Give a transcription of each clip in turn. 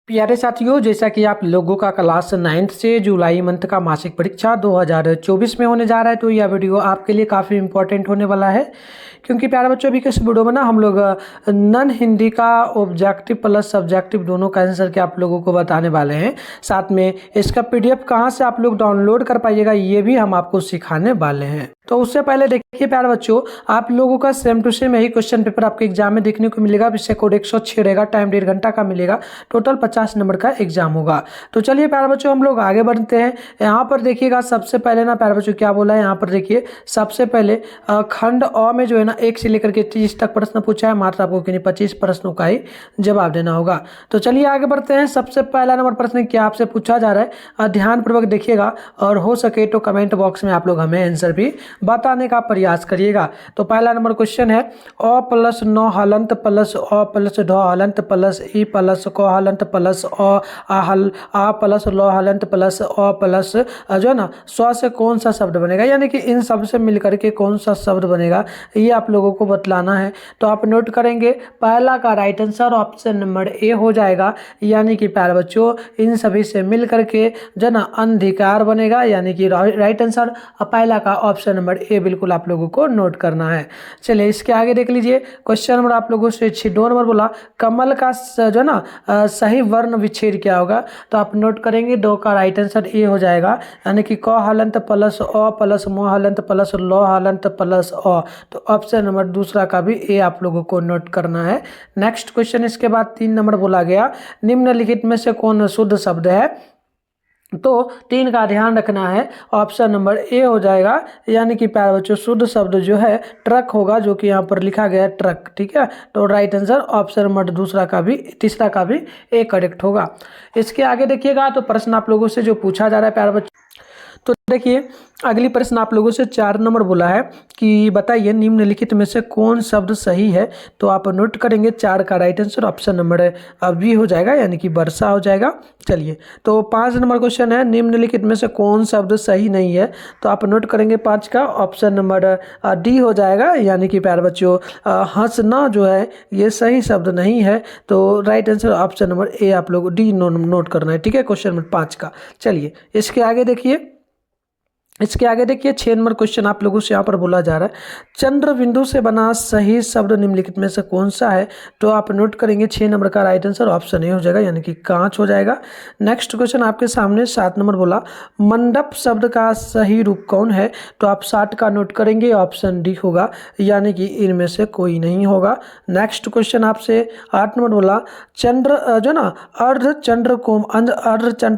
प्यारे साथियों, जैसा कि आप लोगों का क्लास 9th से जुलाई मंथ का मासिक परीक्षा 2024 में होने जा रहा है, तो यह वीडियो आपके लिए काफ़ी इंपॉर्टेंट होने वाला है। क्योंकि प्यारे बच्चों, अभी के इस वीडियो में ना हम लोग नॉन हिंदी का ऑब्जेक्टिव प्लस सब्जेक्टिव दोनों का आंसर के आप लोगों को बताने वाले हैं। साथ में इसका पीडीएफ कहाँ से आप लोग डाउनलोड कर पाइएगा ये भी हम आपको सिखाने वाले हैं। तो उससे पहले देखिए प्यारे बच्चों, आप लोगों का सेम टू सेम यही क्वेश्चन पेपर आपके एग्जाम में देखने को मिलेगा। इससे कोड 106 रहेगा, टाइम 1.5 घंटा का मिलेगा, टोटल 50 नंबर का एग्जाम होगा। तो चलिए प्यारे बच्चों, हम लोग आगे बढ़ते हैं। यहाँ पर देखिएगा सबसे पहले ना प्यारे बच्चों क्या बोला है, यहाँ पर देखिए सबसे पहले खंड अ में जो है ना 1 से लेकर के 30 तक प्रश्न पूछा है। मात्र आपको 25 प्रश्नों का ही जवाब देना होगा। तो चलिए आगे बढ़ते हैं। सबसे पहला नंबर प्रश्न क्या आपसे पूछा जा रहा है, ध्यानपूर्वक देखिएगा और हो सके तो कमेंट बॉक्स में आप लोग हमें आंसर भी बताने का प्रयास करिएगा। तो पहला नंबर क्वेश्चन है, अ प्लस 9 हलंत प्लस अ प्लस ढ हलंत प्लस ई प्लस क हलंत प्लस आ प्लस ल हलंत प्लस अ प्लस जो है ना स्व से कौन सा शब्द बनेगा, यानी कि इन सब से मिलकर के कौन सा शब्द बनेगा ये आप लोगों को बतलाना है। तो आप नोट करेंगे, पहला का right answer option number A हो जाएगा। यानी कि प्यारे बच्चों, इन सभी से मिल करके जो ना अंधिकार बनेगा, यानी कि राइट आंसर पहला का ऑप्शन नंबर ए बिल्कुल आप लोगों को नोट करना है। चलिए इसके आगे देख लीजिए। क्वेश्चन नंबर आप लोगों से 2 नंबर बोला, कमल का जो ना सही वर्ण विच्छेद क्या होगा। तो आप नोट करेंगे 2 का राइट आंसर ए हो जाएगा। यानी कि क हलंत प्लस अ प्लस म हलंत प्लस ल हलंत प्लस अ। तो ऑप्शन नंबर दूसरा का भी ए आप लोगों को नोट करना है। नेक्स्ट क्वेश्चन इसके बाद 3 नंबर बोला गया, निम्नलिखित में से कौन शुद्ध शब्द है। तो 3 का ध्यान रखना है, ऑप्शन नंबर ए हो जाएगा। यानी कि प्यारे बच्चों, शुद्ध शब्द जो है ट्रक होगा, जो कि यहाँ पर लिखा गया है ट्रक। ठीक है, तो राइट आंसर ऑप्शन नंबर दूसरा का भी तीसरा का भी ए करेक्ट होगा। इसके आगे देखिएगा, तो प्रश्न आप लोगों से जो पूछा जा रहा है प्यारे बच्चों, तो देखिए अगली प्रश्न आप लोगों से 4 नंबर बोला है कि बताइए निम्नलिखित में से कौन शब्द सही है। तो आप नोट करेंगे 4 का right answer option number B हो जाएगा, यानी कि वर्षा हो जाएगा। चलिए, तो 5 नंबर क्वेश्चन है, निम्नलिखित में से कौन शब्द सही नहीं है। तो आप नोट करेंगे 5 का ऑप्शन नंबर डी हो जाएगा। यानी कि प्यारे बच्चों, हंसना जो है ये सही शब्द नहीं है। तो right answer option number A आप लोग डी नोट करना है। ठीक है, क्वेश्चन नंबर 5 का। चलिए इसके आगे देखिए, 6 नंबर क्वेश्चन आप लोगों से यहाँ पर बोला जा रहा है, चंद्र बिंदु से बना सही शब्द निम्नलिखित में से कौन सा है। तो आप नोट करेंगे 6 नंबर का राइट आंसर ऑप्शन ए हो जाएगा, यानी कि कांच हो जाएगा। नेक्स्ट क्वेश्चन आपके सामने 7 नंबर बोला, मंडप शब्द का सही रूप कौन है। तो आप 60 का नोट करेंगे, ऑप्शन डी होगा, यानी कि इनमें से कोई नहीं होगा। नेक्स्ट क्वेश्चन आपसे 8 नंबर बोला, चंद्र जो ना अर्धचंद्र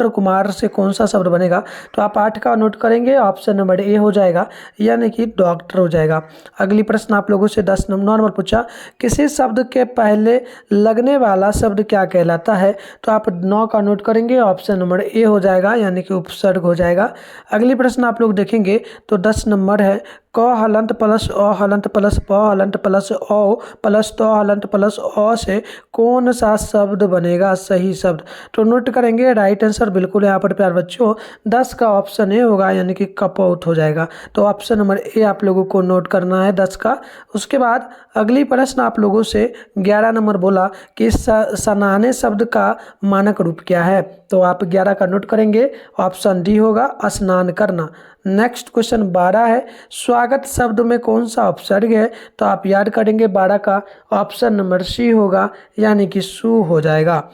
कुमार से कौन सा शब्द बनेगा। तो आप 8 का नोट करेंगे, ऑप्शन नंबर ए हो जाएगा, यानी कि डॉक्टर हो जाएगा। अगली प्रश्न आप लोगों से 10 नंबर पूछा, किसी शब्द के पहले लगने वाला शब्द क्या कहलाता है। तो आप 9 का नोट करेंगे, ऑप्शन नंबर ए हो जाएगा, यानी कि उपसर्ग हो जाएगा। अगली प्रश्न आप लोग देखेंगे तो 10 नंबर है, क हलंत प्लस अ हलंत प्लस प हलंत प्लस औ प्लस त हलंत प्लस अ से कौन सा शब्द बनेगा सही शब्द। तो नोट करेंगे राइट आंसर बिल्कुल यहाँ पर प्यारे बच्चों 10 का ऑप्शन ए होगा, यानी कि कपौत हो जाएगा। तो ऑप्शन नंबर ए आप लोगों को नोट करना है 10 का। उसके बाद अगली प्रश्न आप लोगों से 11 नंबर बोला कि सनाने शब्द का मानक रूप क्या है। तो आप 11 का नोट करेंगे, ऑप्शन डी होगा, स्नान करना। नेक्स्ट क्वेश्चन 12 है, स्वागत शब्द में कौन सा उपसर्ग है। तो आप याद करेंगे 12 का ऑप्शन नंबर सी होगा, यानी कि सु हो जाएगा।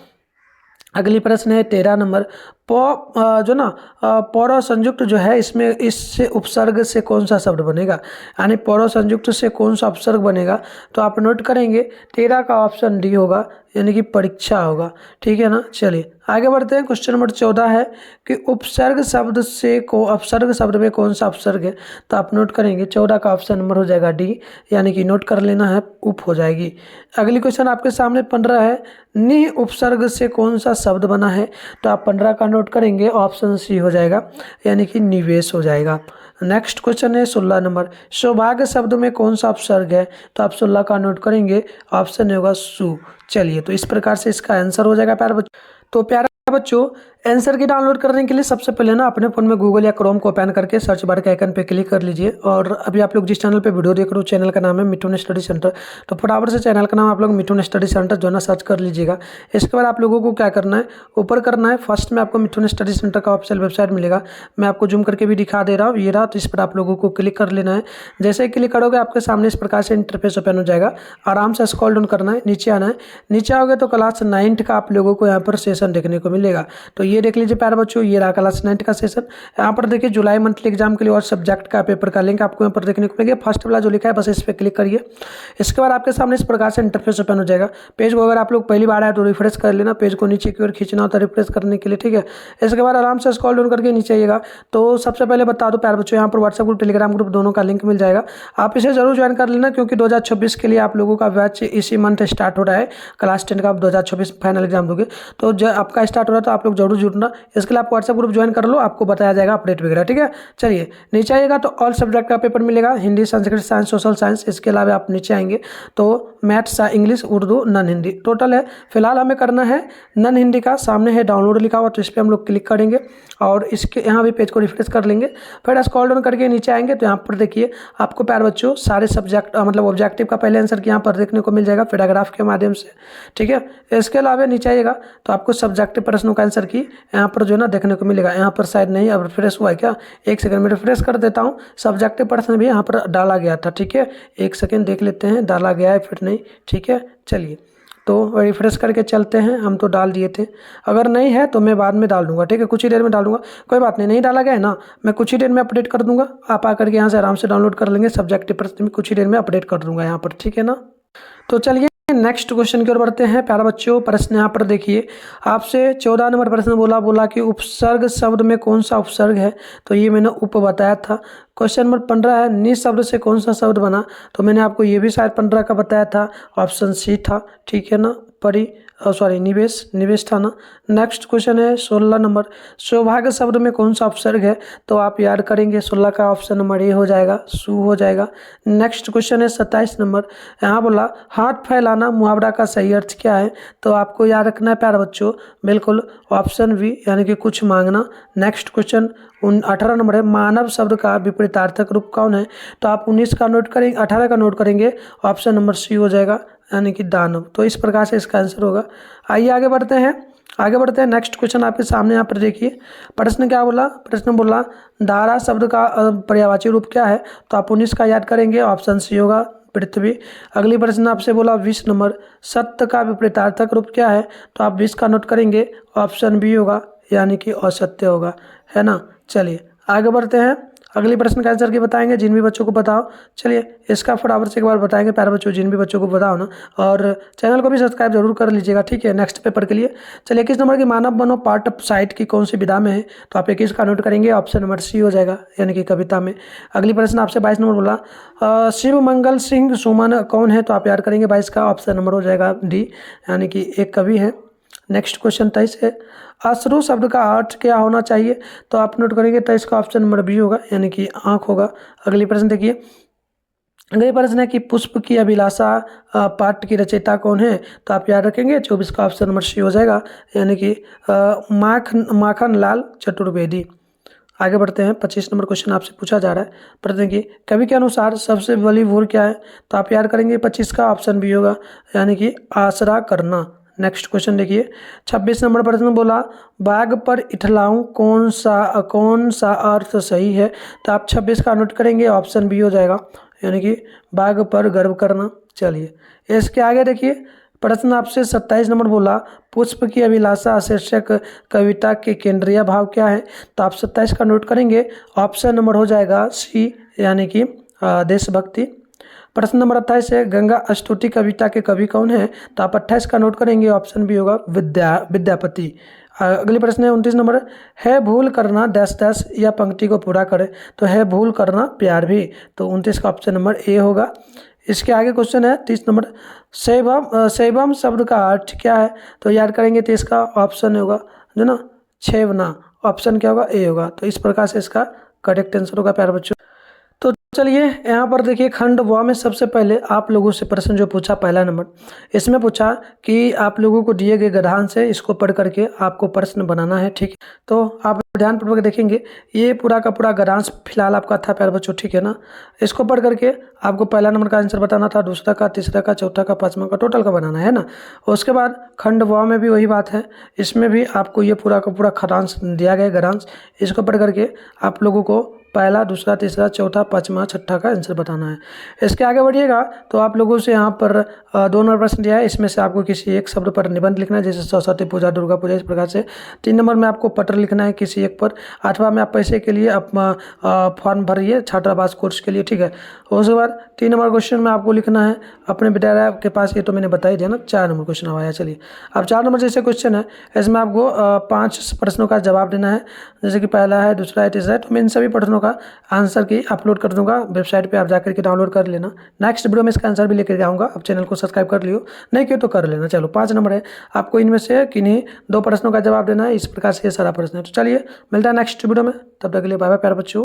अगली प्रश्न है 13 नंबर, जो ना पौरव संयुक्त जो है इसमें इससे उपसर्ग से कौन सा शब्द बनेगा, यानी पौरव संयुक्त से कौन सा उपसर्ग बनेगा। तो आप नोट करेंगे 13 का ऑप्शन डी होगा, यानी कि परीक्षा होगा। ठीक है ना, चलिए आगे बढ़ते हैं। क्वेश्चन नंबर 14 है कि उपसर्ग शब्द से अपसर्ग शब्द में कौन सा उपसर्ग है। तो आप नोट करेंगे 14 का ऑप्शन नंबर हो जाएगा डी, यानी कि नोट कर लेना है, उप हो जाएगी। अगली क्वेश्चन आपके सामने 15 है, नि उपसर्ग से कौन सा शब्द बना है। तो आप 15 का नोट करेंगे, ऑप्शन सी हो जाएगा, यानी कि निवेश हो जाएगा। नेक्स्ट क्वेश्चन है 16 नंबर, सौभाग्य शब्द में कौन सा उपसर्ग है। तो आप 16 का नोट करेंगे, ऑप्शन होगा सु। चलिए, तो इस प्रकार से इसका आंसर हो जाएगा प्यारे बच्चों। तो प्यारा बच्चों आंसर की डाउनलोड करने के लिए सबसे पहले ना अपने फ़ोन में गूगल या क्रोम को ओपन करके सर्च बार के आइकन पे क्लिक कर लीजिए। और अभी आप लोग जिस चैनल पे वीडियो देख रहे हो चैनल का नाम है मिथुन स्टडी सेंटर, तो फटाफट से चैनल का नाम आप लोग मिथुन स्टडी सेंटर जो है ना सर्च कर लीजिएगा। इसके बाद आप लोगों को क्या करना है, ऊपर करना है, फर्स्ट में आपको मिथुन स्टडी सेंटर का ऑफिशियल वेबसाइट मिलेगा। मैं आपको जूम करके भी दिखा दे रहा हूँ, ये रहा। तो इस पर आप लोगों को क्लिक कर लेना है। जैसे ही क्लिक करोगे आपके सामने इस प्रकार से इंटरफेस ओपन हो जाएगा। आराम से स्क्रॉल डाउन करना है, नीचे आना है। नीचे आओगे तो क्लास 9 का आप लोगों को यहाँ पर सेशन देखने को मिलेगा। तो ये देख लीजिए प्यारे बच्चों, ये रहा क्लास 9 का सेशन। यहाँ पर देखिए जुलाई मंथली एग्जाम के लिए और सब्जेक्ट का पेपर का लिंक आपको यहाँ पर देखने को मिलेगा। फर्स्ट वाला जो लिखा है बस इस पर क्लिक करिए। इसके बाद आपके सामने इस प्रकार से इंटरफेस ओपन हो जाएगा। पेज को अगर आप लोग पहली बार आए तो रिफ्रेश कर लेना, पेज को नीचे की ओर खींचना होता है रिफ्रेश करने के लिए, ठीक है। इसके बाद आराम से स्क्रॉल डाउन करके नीचे आइएगा। तो सबसे पहले बता दो प्यारे बच्चों, यहाँ पर व्हाट्सएप ग्रुप टेलीग्राम ग्रुप दोनों का लिंक मिल जाएगा। आप इसे जरूर ज्वाइन कर लेना, क्योंकि 2026 के लिए आप लोगों का बैच इसी मंथ स्टार्ट हो रहा है। क्लास 10 का आप 2026 फाइनल एग्जाम दोगे तो जब आपका स्टार्ट हो रहा है तो आप लोग जरूर जुड़ना। इसके लिए आप व्हाट्सएप ग्रुप ज्वाइन कर लो, आपको बताया जाएगा अपडेट वगैरह, ठीक है। चलिए नीचे आइएगा तो ऑल सब्जेक्ट का पेपर मिलेगा, Hindi Sanskrit science social science. इसके अलावा आप नीचे आएंगे तो maths English Urdu non Hindi total है। फिलहाल हमें करना है नॉन हिंदी का। सामने है डाउनलोड लिखा हुआ, तो इस पर हम लोग क्लिक करेंगे और इसके यहाँ भी पेज को रिफ्रेश कर लेंगे। फिर स्क्रॉल डाउन करके नीचे आएंगे तो यहाँ पर देखिए आपको प्यारे बच्चों सारे सब्जेक्ट मतलब ऑब्जेक्टिव का पहले आंसर यहाँ पर देखने को मिल जाएगा पैराग्राफ के माध्यम से, ठीक है। इसके अलावा नीचे आइएगा तो आपको सब्जेक्टिव प्रश्नों का आंसर की यहाँ पर जो है ना देखने को मिलेगा। यहाँ पर शायद नहीं अब रिफ्रेश हुआ है क्या, एक सेकंड में रिफ्रेश कर देता हूँ। सब्जेक्टिव प्रश्न भी यहाँ पर डाला गया था, ठीक है। एक सेकंड देख लेते हैं डाला गया है फिर नहीं, ठीक है। चलिए तो रिफ्रेश करके चलते हैं, हम तो डाल दिए थे। अगर नहीं है तो मैं बाद में डाल दूंगा, ठीक है, कुछ ही देर में डाल दूंगा। कोई बात नहीं, नहीं डाला गया है ना, मैं कुछ ही देर में अपडेट कर दूंगा। आप आकर के यहाँ से आराम से डाउनलोड कर लेंगे। सब्जेक्टिव प्रश्न में कुछ ही देर में अपडेट कर दूंगा यहाँ पर, ठीक है ना। तो चलिए नेक्स्ट क्वेश्चन की ओर बढ़ते हैं प्यारे बच्चों। प्रश्न यहाँ पर देखिए, आपसे 14 नंबर प्रश्न बोला कि उपसर्ग शब्द में कौन सा उपसर्ग है, तो ये मैंने उप बताया था। क्वेश्चन नंबर 15 है, नि शब्द से कौन सा शब्द बना, तो मैंने आपको ये भी शायद 15 का बताया था, ऑप्शन सी था, ठीक है ना। निवेश था ना। नेक्स्ट क्वेश्चन है 16 नंबर, सौभाग्य शब्द में कौन सा उपसर्ग है, तो आप याद करेंगे 16 का ऑप्शन नंबर ए हो जाएगा, सु हो जाएगा। नेक्स्ट क्वेश्चन है 27 नंबर, यहाँ बोला हाथ फैलाना मुहावरा का सही अर्थ क्या है, तो आपको याद रखना है प्यारे बच्चों बिल्कुल ऑप्शन बी यानी कि कुछ मांगना। नेक्स्ट क्वेश्चन 18 नंबर है, मानव शब्द का विपरीतार्थक रूप कौन है, तो आप 19 का नोट करेंगे, 18 का नोट करेंगे, ऑप्शन नंबर सी हो जाएगा यानी कि दानव। तो इस प्रकार से इसका आंसर होगा। आइए आगे बढ़ते हैं। नेक्स्ट क्वेश्चन आपके सामने यहाँ पर देखिए, प्रश्न क्या बोला, प्रश्न बोला धारा शब्द का पर्यायवाची रूप क्या है, तो आप 19 का याद करेंगे, ऑप्शन सी होगा पृथ्वी। अगली प्रश्न आपसे बोला 20 नंबर, सत्य का विपरीतार्थक रूप क्या है, तो आप 20 का नोट करेंगे, ऑप्शन बी होगा यानी कि असत्य होगा, है ना। चलिए आगे बढ़ते हैं, अगली प्रश्न का आंसर की बताएंगे जिन भी बच्चों को बताओ। चलिए इसका फटाफट से एक बार बताएंगे प्यारे बच्चों, जिन भी बच्चों को बताओ ना, और चैनल को भी सब्सक्राइब जरूर कर लीजिएगा, ठीक है, नेक्स्ट पेपर के लिए। चलिए 21 नंबर की मानव बनो पार्ट साइट की कौन सी विधा में है, तो आप 21 का नोट करेंगे, ऑप्शन नंबर सी हो जाएगा यानी कि कविता में। अगली प्रश्न आपसे 22 नंबर बोला शिव मंगल सिंह सुमन कौन है, तो आप याद करेंगे 22 का, ऑप्शन नंबर हो जाएगा डी यानी कि एक कवि है। नेक्स्ट क्वेश्चन 23 है, अश्रु शब्द का अर्थ क्या होना चाहिए, तो आप नोट करेंगे 23 का ऑप्शन नंबर बी होगा यानी कि आँख होगा। अगली प्रश्न देखिए, अगले प्रश्न है कि पुष्प की अभिलाषा पाठ की रचयिता कौन है, तो आप याद रखेंगे 24 का ऑप्शन नंबर सी हो जाएगा यानी कि माखन लाल चतुर्वेदी। आगे बढ़ते हैं, 25 नंबर क्वेश्चन आपसे पूछा जा रहा है, प्रश्न की कवि के अनुसार सबसे बड़ी भूल क्या है, तो आप याद करेंगे 25 का ऑप्शन बी होगा यानी कि आसरा करना। नेक्स्ट क्वेश्चन देखिए, 26 नंबर प्रश्न बोला बाघ पर इठलाऊं कौन सा अर्थ सही है, तो आप 26 का नोट करेंगे, ऑप्शन बी हो जाएगा यानी कि बाघ पर गर्व करना। चलिए इसके आगे देखिए, प्रश्न आपसे 27 नंबर बोला पुष्प की अभिलाषा शीर्षक कविता के केंद्रीय भाव क्या है, तो आप 27 का नोट करेंगे, ऑप्शन नंबर हो जाएगा सी यानी कि देशभक्ति। प्रश्न नंबर 28 है गंगा स्तुति कविता के कवि कौन है, तो आप 28 का नोट करेंगे, ऑप्शन बी होगा विद्यापति। अगली प्रश्न है 29 नंबर, है भूल करना डैश डैश या पंक्ति को पूरा करे, तो है भूल करना प्यार भी, तो 29 का ऑप्शन नंबर ए होगा। इसके आगे क्वेश्चन है 30 नंबर, शैवम शब्द का अर्थ क्या है, तो याद करेंगे 30 का ऑप्शन होगा जो ना छेवना, ऑप्शन क्या होगा ए होगा। तो इस प्रकार से इसका करेक्ट आंसर होगा प्यारे बच्चों। तो चलिए यहाँ पर देखिए खंड व में सबसे पहले आप लोगों से प्रश्न जो पूछा पहला नंबर, इसमें पूछा कि आप लोगों को दिए गए गद्यांश है, इसको पढ़ करके आपको प्रश्न बनाना है। ठीक है, तो आप ध्यानपूर्वक देखेंगे, ये पूरा का पूरा गद्यांश फिलहाल आपका था प्यारे बच्चों। ठीक है ना, इसको पढ़ करके आपको पहला नंबर का आंसर बताना था, दूसरा का, तीसरा का, चौथा का, पांचवा का, टोटल का बनाना है ना। उसके बाद खंड व में भी वही बात है, इसमें भी आपको ये पूरा का पूरा खटांश दिया गया गद्यांश, इसको पढ़ करके आप लोगों को पहला, दूसरा, तीसरा, चौथा, पाँचवा, छठा का आंसर बताना है। इसके आगे बढ़िएगा तो आप लोगों से यहाँ पर 2 नंबर प्रश्न दिया है, इसमें से आपको किसी एक शब्द पर निबंध लिखना है, जैसे सरस्वती पूजा, दुर्गा पूजा, इस प्रकार से। 3 नंबर में आपको पत्र लिखना है किसी एक पर। 8वां में आप पैसे के लिए फॉर्म भरिए छात्रावास कोर्स के लिए। ठीक है, उसके बाद 3 नंबर क्वेश्चन में आपको लिखना है अपने विद्यालय के पास, ये तो मैंने बता ही दिया ना। 4 नंबर क्वेश्चन आया। चलिए अब 4 नंबर जैसे क्वेश्चन है, इसमें आपको 5 प्रश्नों का जवाब देना है, जैसे कि पहला है, दूसरा है, तीसरा है। तो मैं इन सभी प्रश्नों का आंसर की अपलोड कर दूंगा वेबसाइट पे, आप जाकर के डाउनलोड कर लेना। नेक्स्ट वीडियो में इसका आंसर भी लेकर आऊँगा, आप चैनल को सब्सक्राइब कर लियो, नहीं किया तो कर लेना। चलो 5 नंबर है, आपको इनमें से किन्हीं 2 प्रश्नों का जवाब देना है। इस प्रकार से ये सारा प्रश्न है। तो चलिए मिलता है नेक्स्ट वीडियो में, तब तक के लिए बाय बाय प्यारे बच्चों।